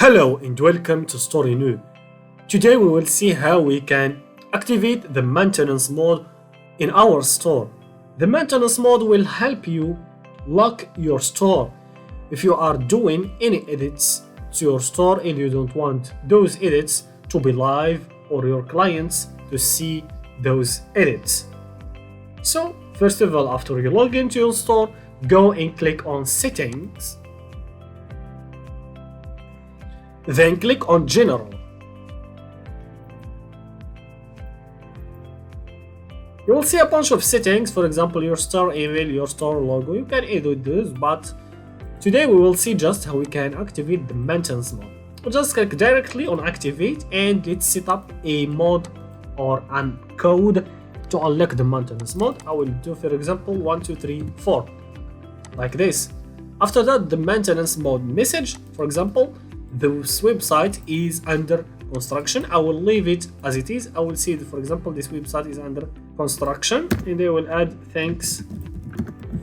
Hello and welcome to Storeino. Today we will see how we can activate the maintenance mode in our store. The maintenance mode will help you lock your store if you are doing any edits to your store and you don't want those edits to be live or your clients to see those edits. So first of all, after you log into your store, go and click on settings. Then click on General. You will see a bunch of settings, for example, your store email, your store logo. You can edit those, but today we will see just how we can activate the maintenance mode. We'll just click directly on Activate and let's set up a mode or a code to unlock the maintenance mode. I will do, for example, 1, 2, 3, 4, like this. After that, the maintenance mode message, for example, this website is under construction. I will leave it as it is. I will see that, for example, this website is under construction, and they will add thanks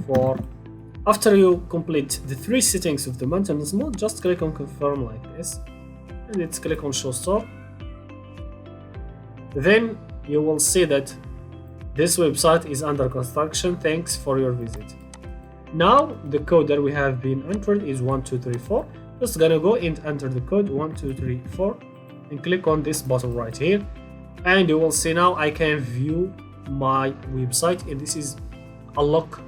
for. After you complete the 3 settings of the maintenance mode, just click on confirm like this, and let's click on show store. Then you will see that this website is under construction. Thanks for your visit. Now the code that we have been entered is 1, 2, 3, 4. Just gonna go and enter the code 1, 2, 3, 4 and click on this button right here, and you will see now I can view my website, and this is a lock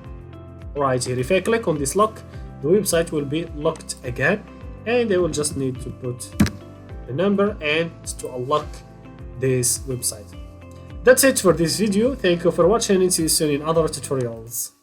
right here. If I click on this lock, the website will be locked again, and I will just need to put the number and to unlock this website. That's it for this video. Thank you for watching and see you soon in other tutorials.